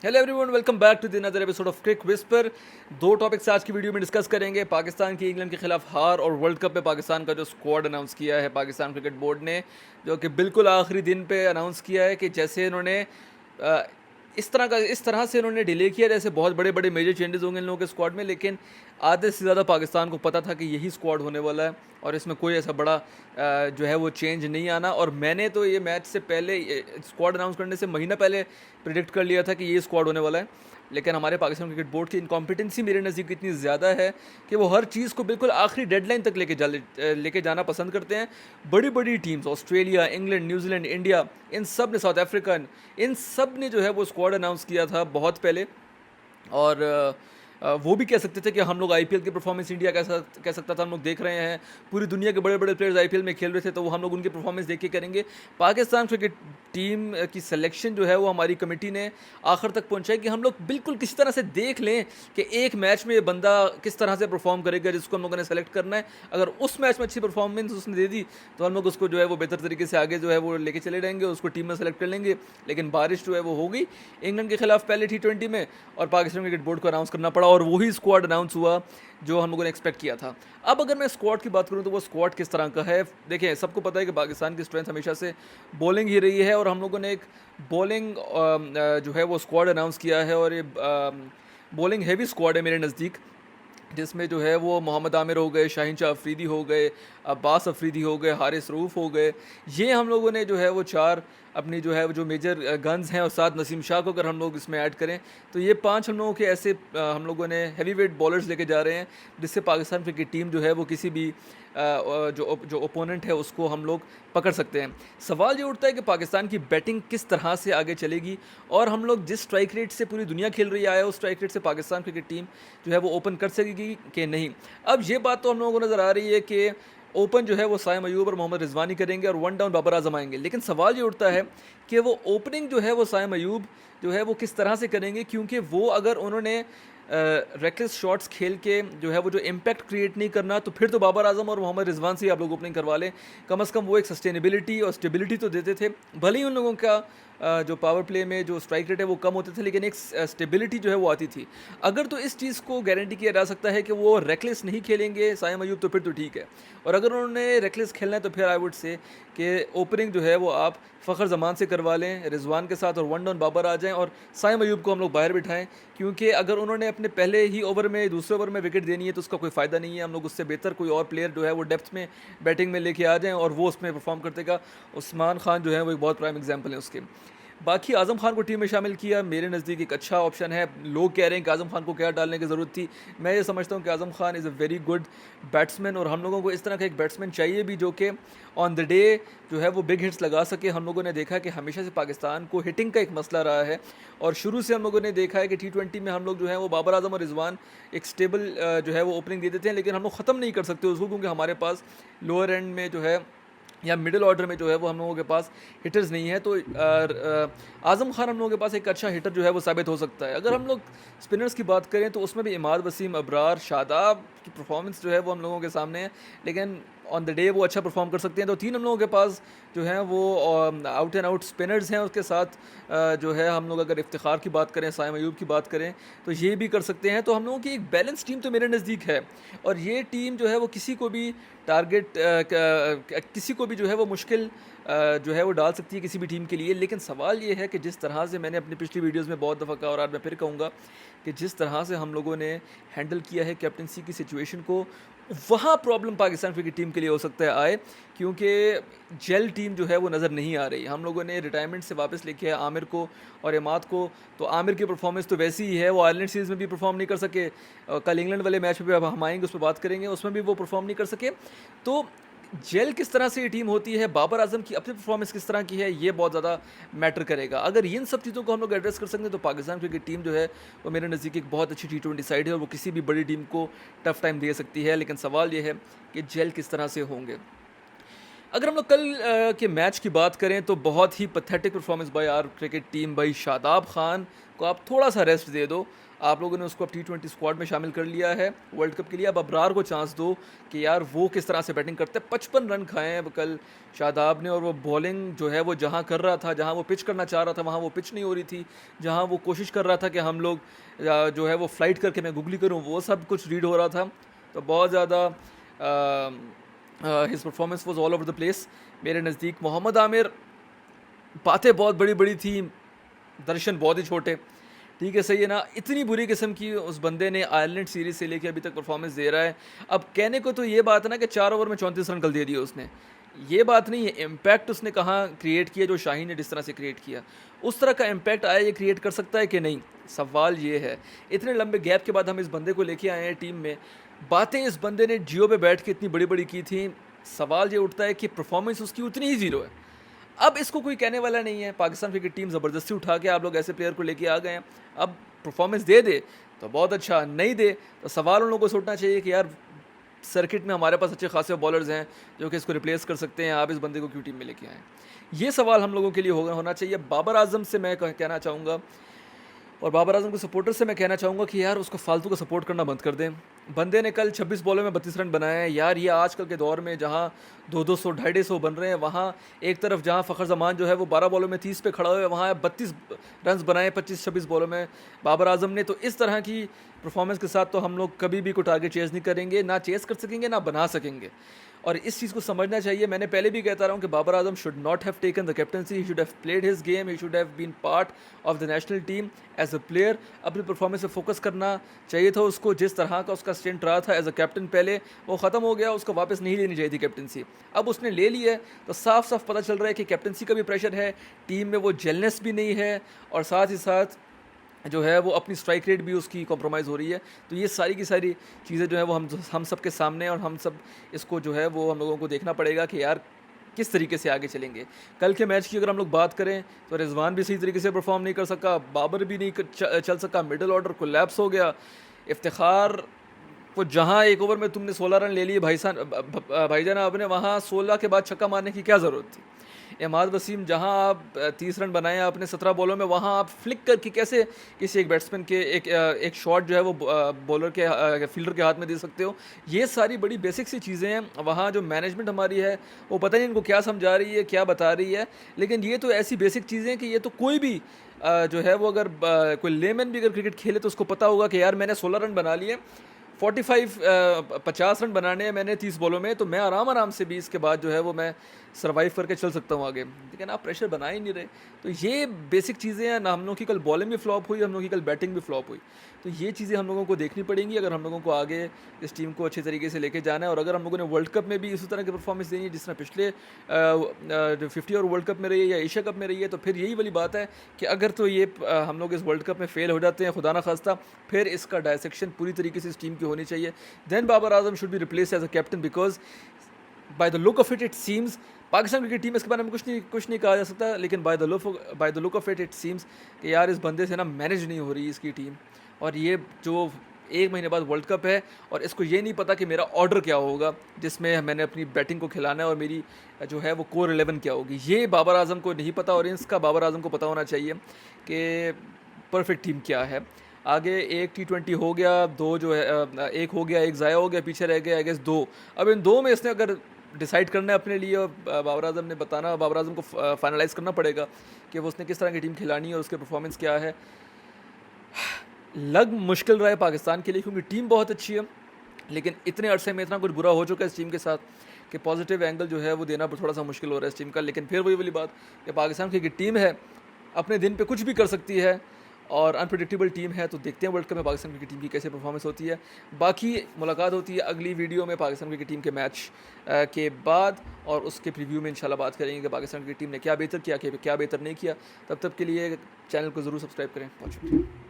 Hello everyone, welcome back to the another episode of Crick Whisper. दो topics आज की video में discuss करेंगे। पाकिस्तान की इंग्लैंड के खिलाफ हार और वर्ल्ड कप में पाकिस्तान का जो स्क्वाड अनाउंस किया है पाकिस्तान क्रिकेट बोर्ड ने, जो कि बिल्कुल आखिरी दिन पे अनाउंस किया है कि जैसे इन्होंने अ, इस तरह से इन्होंने डिले किया जैसे बहुत बड़े बड़े मेजर चेंजेस होंगे इन लोगों के स्क्वाड में। लेकिन आधे से ज़्यादा पाकिस्तान को पता था कि यही स्क्वाड होने वाला है और इसमें कोई ऐसा बड़ा जो है वो चेंज नहीं आना। और मैंने तो ये मैच से पहले, स्क्वाड अनाउंस करने से महीना पहले प्रिडिक्ट कर लिया था कि ये स्क्वाड होने वाला है। लेकिन हमारे पाकिस्तान क्रिकेट बोर्ड की इनकॉम्पिटेंसी मेरे नज़दीक इतनी ज़्यादा है कि वो हर चीज़ को बिल्कुल आखिरी डेडलाइन तक लेके जाना पसंद करते हैं। बड़ी बड़ी teams Australia, England, New Zealand, India, इन सब ने, साउथ अफ्रीका, इन सब ने जो है वो स्क्वाड अनाउंस किया था बहुत पहले। और वो भी कह सकते थे कि हम लोग आईपीएल की परफॉर्मेंस इंडिया कैसा कह सकता था, हम लोग देख रहे हैं पूरी दुनिया के बड़े बड़े प्लेयर्स आईपीएल में खेल रहे थे, तो वो हम लोग उनकी परफॉर्मेंस देख के करेंगे। पाकिस्तान क्रिकेट टीम की सिलेक्शन जो है वो हमारी कमेटी ने आखिर तक पहुंचाई कि हम लोग बिल्कुल किसी तरह से देख लें कि एक मैच में ये बंदा किस तरह से परफॉर्म करेगा जिसको हम लोगों ने सेलेक्ट करना है। अगर उस मैच में अच्छी परफॉर्मेंस उसने दे दी तो हम लोग उसको जो है वो बेहतर तरीके से आगे जो है वो लेके चले जाएंगे, उसको टीम में सेलेक्ट कर लेंगे। लेकिन बारिश जो है वो हो गई इंग्लैंड के खिलाफ पहले T20 में, और पाकिस्तान क्रिकेट बोर्ड को अनाउंस करना पड़ा और वही स्क्वाड अनाउंस हुआ जो हम लोगों ने एक्सपेक्ट किया था। अब अगर मैं स्क्वाड की बात करूं तो वो स्क्वाड किस तरह का है, देखिए सबको पता है कि पाकिस्तान की स्ट्रेंथ हमेशा से बॉलिंग ही रही है और हम लोगों ने एक बॉलिंग जो है वो स्क्वाड अनाउंस किया है। और ये बॉलिंग हैवी स्क्वाड है मेरे नज़दीक, जिसमें जो है वो मोहम्मद आमिर हो गए, शाहीन शाह अफरीदी हो गए, अब्बास अफरीदी हो गए, हारिस रऊफ़ हो गए। ये हम लोगों ने जो है वो चार अपनी जो है वो जो मेजर गन्स हैं, और साथ नसीम शाह को अगर हम लोग इसमें ऐड करें तो ये पांच हम लोगों के ऐसे हम लोगों ने हैवी वेट बॉलर्स लेके जा रहे हैं जिससे पाकिस्तान क्रिकेट टीम जो है वो किसी भी जो ओपोनेंट है उसको हम लोग पकड़ सकते हैं। सवाल ये उठता है कि पाकिस्तान की बैटिंग किस तरह से आगे चलेगी, और हम लोग जिस स्ट्राइक रेट से पूरी दुनिया खेल रही है उस स्ट्राइक रेट से पाकिस्तान क्रिकेट टीम जो है वो ओपन कर सकेगी कि नहीं। अब ये बात तो हम लोगों को नज़र आ रही है कि ओपन जो है वो साइम अयूब और मोहम्मद रिजवानी करेंगे और वन डाउन बाबर आजम आएंगे। लेकिन सवाल ये उठता है कि वो ओपनिंग जो है वो साइम अयूब जो है वो किस तरह से करेंगे, क्योंकि वो अगर उन्होंने रेकलेस शॉट्स खेल के जो है वो जो इम्पैक्ट क्रिएट नहीं करना, तो फिर तो बाबर आजम और मोहम्मद रिजवान से आप लोग ओपनिंग करवा लें। कम अज़ कम वो एक सस्टेनेबिलिटी और स्टेबिलिटी तो देते थे। भले ही उन लोगों का जो पावर प्ले में जो स्ट्राइक रेट है वो कम होते थे, लेकिन एक स्टेबिलिटी जो है वो आती थी। अगर तो इस चीज़ को गारंटी किया जा सकता है कि वो रेकलेस नहीं खेलेंगे साइम अयूब, तो फिर तो ठीक है। और अगर उन्होंने रेकलेस खेलना है तो फिर आई वुड से कि ओपनिंग जो है वो आप फ़खर जमान से करवा लें रिजवान के साथ, और वन डाउन बाबर आ जाएं और साइम अयूब को हम लोग बाहर बिठाएं। क्योंकि अगर उन्होंने अपने पहले ही ओवर में, दूसरे ओवर में विकेट देनी है तो उसका कोई फ़ायदा नहीं है। हम लोग उससे बेहतर कोई और प्लेयर जो है वो डेप्थ में बैटिंग में लेके आ जाएं और वो उसमें परफॉर्म कर देगा। उस्मान खान जो है वो एक बहुत प्राइम एग्जाम्पल है उसके। बाकी आज़म खान को टीम में शामिल किया, मेरे नज़दीक एक अच्छा ऑप्शन है। लोग कह रहे हैं कि आज़म खान को क्या डालने की ज़रूरत थी। मैं ये समझता हूँ कि Azam Khan is a very good batsman, और हम लोगों को इस तरह का एक बैट्समैन चाहिए भी जो कि ऑन द डे जो है वो बिग हिट्स लगा सके। हम लोगों ने देखा कि हमेशा से पाकिस्तान को हिटिंग का एक मसला रहा है, और शुरू से हम लोगों ने देखा है कि T20 में हम लोग जो है वो बाबर आजम और रिजवान एक स्टेबल जो है वो ओपनिंग दे देते हैं, लेकिन हम लोग ख़त्म नहीं कर सकते उसको, क्योंकि हमारे पास लोअर एंड में जो है या मिडिल ऑर्डर में जो है वो हम लोगों के पास हिटर्स नहीं है। तो आज़म खान हम लोगों के पास एक अच्छा हिटर जो है वो साबित हो सकता है। अगर हम लोग स्पिनर्स की बात करें तो उसमें भी इमाद वसीम, अबरार, शादाब की परफॉर्मेंस जो है वो हम लोगों के सामने है, लेकिन ऑन द डे वो अच्छा परफॉर्म कर सकते हैं। तो तीन हम लोगों के पास जो है वो आउट एंड आउट स्पिनर्स हैं। उसके साथ जो है हम लोग अगर इफ्तिखार की बात करें, साइम अयूब की बात करें, तो ये भी कर सकते हैं। तो हम लोगों की एक बैलेंस टीम तो मेरे नज़दीक है, और ये टीम जो है वो किसी को भी टारगेट किसी को भी जो है वो मुश्किल जो है वो डाल सकती है किसी भी टीम के लिए। लेकिन सवाल ये है कि जिस तरह से मैंने अपनी पिछली वीडियोस में बहुत दफ़ा कहा और आज मैं फिर कहूँगा कि जिस तरह से हम लोगों ने हैंडल किया है कैप्टनसी की सिचुएशन को, वहाँ प्रॉब्लम पाकिस्तान क्रिकेट टीम के लिए हो सकता है आए, क्योंकि जेल टीम जो है वो नज़र नहीं आ रही। हम लोगों ने रिटायरमेंट से वापस लेके आए आमिर को और इमाद को, तो आमिर की परफॉर्मेंस तो वैसी ही है, वो आयरलैंड सीरीज़ में भी परफॉर्म नहीं कर सके। कल इंग्लैंड वाले मैच पे अब हम आएंगे उस पर बात करेंगे, उसमें भी वो परफॉर्म नहीं कर सके। तो जेल किस तरह से ये टीम होती है, बाबर आजम की अपनी परफॉर्मेंस किस तरह की है, ये बहुत ज़्यादा मैटर करेगा। अगर इन सब चीज़ों को हम लोग एड्रेस कर सकते हैं तो पाकिस्तान क्रिकेट टीम जो है वो मेरे नज़दीक एक बहुत अच्छी T20 साइड है, और वो किसी भी बड़ी टीम को टफ टाइम दे सकती है। लेकिन सवाल ये है कि जेल किस तरह से होंगे। अगर हम लोग कल के मैच की बात करें तो बहुत ही pathetic performance by our cricket team, भाई शादाब खान को आप थोड़ा सा रेस्ट दे दो। आप लोगों ने उसको अब T20 स्क्वाड में शामिल कर लिया है वर्ल्ड कप के लिए, अब अबरार को चांस दो कि यार वो किस तरह से बैटिंग करते हैं। 55 रन खाए हैं कल शादाब ने, और वो बॉलिंग जो है वो जहाँ कर रहा था, जहाँ वो पिच करना चाह रहा था वहाँ वो पिच नहीं हो रही थी, जहाँ वो कोशिश कर रहा था कि हम लोग जो है वो फ्लाइट करके मैं गुगली करूँ, वो सब कुछ रीड हो रहा था। तो बहुत ज़्यादा his performance was all over the place मेरे नज़दीक। मोहम्मद आमिर, बातें बहुत बड़ी बड़ी थी, दर्शन बहुत ही छोटे। ठीक है, सही है ना। इतनी बुरी किस्म की उस बंदे ने आयरलैंड सीरीज़ से लेके अभी तक परफॉर्मेंस दे रहा है। अब कहने को तो ये बात है ना कि 4 ओवर में 34 रन कल दे दिए उसने, ये बात नहीं है। इम्पैक्ट उसने कहाँ क्रिएट किया जो शाहीन ने जिस तरह से क्रिएट किया, उस तरह का इम्पैक्ट आया ये क्रिएट कर सकता है कि नहीं, सवाल ये है। इतने लंबे गैप के बाद हम इस बंदे को लेके आए हैं टीम में, बातें इस बंदे ने जियो पे बैठ के इतनी बड़ी बड़ी की थी। सवाल ये उठता है कि परफॉर्मेंस उसकी उतनी ही ज़ीरो है। अब इसको कोई कहने वाला नहीं है। पाकिस्तान क्रिकेट टीम ज़बरदस्ती उठा के आप लोग ऐसे प्लेयर को लेके आ गए हैं। अब परफॉर्मेंस दे दे तो बहुत अच्छा, नहीं दे तो सवाल उन लोगों को सोचना चाहिए कि यार सर्किट में हमारे पास अच्छे खासे बॉलर्स हैं जो कि इसको रिप्लेस कर सकते हैं, आप इस बंदे को क्यों टीम में लेके आए। ये सवाल हम लोगों के लिए होना चाहिए। बाबर आजम से मैं कहना चाहूँगा, और बाबर आजम के सपोर्टर से मैं कहना चाहूँगा कि यार उसको फालतू का सपोर्ट करना बंद कर दें। बंदे ने कल 26 बॉलों में 32 रन बनाए हैं। यार ये आजकल के दौर में जहाँ 200 250 बन रहे हैं, वहाँ एक तरफ जहाँ फ़खर जमान जो है वो 12 बॉलों में 30 पे खड़ा हुआ है, वहाँ 32 रन बनाए 25-26 बॉलों में बाबर आजम ने। तो इस तरह की परफॉर्मेंस के साथ तो हम लोग कभी भी कोई टारगेट चेज़ नहीं करेंगे, ना चेज़ कर सकेंगे ना बना सकेंगे, और इस चीज़ को समझना चाहिए। मैंने पहले भी कहता रहा हूँ कि Babar Azam should not have taken the captaincy, he should have played his game, he should have been part of the national team as a player. अपनी परफॉर्मेंस पे फोकस करना चाहिए था उसको। जिस तरह का उसका स्टेंट रहा था एज अ कैप्टन पहले, वो ख़त्म हो गया, उसको वापस नहीं लेनी चाहिए थी कैप्टनसी। अब उसने ले ली है तो साफ साफ पता चल रहा है कि कैप्टनसी का भी प्रेशर है, टीम में वो जेलनेस भी नहीं है, और साथ ही साथ जो है वो अपनी स्ट्राइक रेट भी उसकी कॉम्प्रोमाइज़ हो रही है। तो ये सारी की सारी चीज़ें जो है वो हम सब के सामने, और हम सब इसको जो है वो हम लोगों को देखना पड़ेगा कि यार किस तरीके से आगे चलेंगे। कल के मैच की अगर हम लोग बात करें तो रिजवान भी सही तरीके से परफॉर्म नहीं कर सका, बाबर भी नहीं चल सका, मिडल ऑर्डर कोलैप्स हो गया। इफ्तिखार वो जहाँ एक ओवर में तुमने 16 रन ले लिए भाईजान आपने, वहाँ 16 के बाद छक्का मारने की क्या ज़रूरत थी। इमाद वसीम, जहाँ आप 30 रन बनाए आपने 17 बॉलों में, वहाँ आप फ्लिक करके कैसे किसी एक बैट्समैन के एक शॉट जो है वो बॉलर के फील्डर के हाथ में दे सकते हो। ये सारी बड़ी बेसिक सी चीज़ें हैं। वहाँ जो मैनेजमेंट हमारी है वो पता नहीं इनको क्या समझा रही है, क्या बता रही है, लेकिन ये तो ऐसी बेसिक चीज़ें हैं कि ये तो कोई भी जो है वो अगर कोई लेमैन भी अगर क्रिकेट खेले तो उसको पता होगा कि यार मैंने 16 रन बना लिए, 50 रन बनाने हैं मैंने 30 बॉलों में, तो मैं आराम से भी इसके बाद जो है वो मैं सर्वाइव करके चल सकता हूँ आगे। लेकिन आप प्रेशर बना ही नहीं रहे। तो ये बेसिक चीज़ें हैं ना। हम लोगों की कल बॉलिंग भी फ्लॉप हुई, हम लोगों की कल बैटिंग भी फ्लॉप हुई। तो ये चीज़ें हम लोगों को देखनी पड़ेंगी अगर हम लोगों को आगे इस टीम को अच्छे तरीके से लेके जाना है, और अगर हम लोगों ने वर्ल्ड कप में भी इसी तरह की परफॉर्मेंस देनी है जिस तरह पिछले 50 और वर्ल्ड कप में रही है या एशिया कप में रही है, तो फिर यही वाली बात है कि अगर तो ये हम लोग इस वर्ल्ड कप में फेल हो जाते हैं खुदा ना खास्ता, फिर इसका डायसेक्शन पूरी तरीके से इस टीम की होनी चाहिए। Then Babar Azam should be replace as a captain, because by the look of it seems Pakistan cricket team, इसके बारे में कुछ नहीं कहा जा सकता, लेकिन by the look of it seems कि यार इस बंदे से ना मैनेज नहीं हो रही इसकी टीम। और ये जो 1 महीने बाद वर्ल्ड कप है और इसको ये नहीं पता कि मेरा ऑर्डर क्या होगा जिसमें मैंने अपनी बैटिंग को खिलाना है, और मेरी जो है वो कोर 11 क्या होगी, ये बाबर आजम को नहीं पता। और इसका बाबर आजम को पता होना चाहिए कि परफेक्ट टीम क्या है। आगे एक T20 हो गया, 2 जो है एक हो गया, एक ज़ाया हो गया, पीछे रह गया आई गेस 2। अब इन 2 में इसने अगर डिसाइड करना है अपने लिए, और बाबर आजम ने बताना, बाबर आजम को फाइनलाइज़ करना पड़ेगा कि वो उसने किस तरह की टीम खिलानी है और उसके परफॉर्मेंस क्या है। लग मुश्किल रहा है पाकिस्तान के लिए क्योंकि टीम बहुत अच्छी है, लेकिन इतने अरसे में इतना कुछ बुरा हो चुका है इस टीम के साथ कि पॉजिटिव एंगल जो है वो देना थोड़ा सा मुश्किल हो रहा है इस टीम का। लेकिन फिर वही वाली बात कि पाकिस्तान की टीम है, अपने दिन पे कुछ भी कर सकती है और अनप्रेडिक्टेबल टीम है। तो देखते हैं वर्ल्ड कप में पाकिस्तान क्रिकेट टीम की कैसे परफॉर्मेंस होती है। बाकी मुलाकात होती है अगली वीडियो में पाकिस्तान क्रिकेट टीम के मैच के बाद, और उसके प्रीव्यू में इंशाल्लाह बात करेंगे कि पाकिस्तान क्रिकेट टीम ने क्या बेहतर किया, क्या बेहतर नहीं किया। तब तक के लिए चैनल को ज़रूर सब्सक्राइब करें। बहुत शुक्रिया।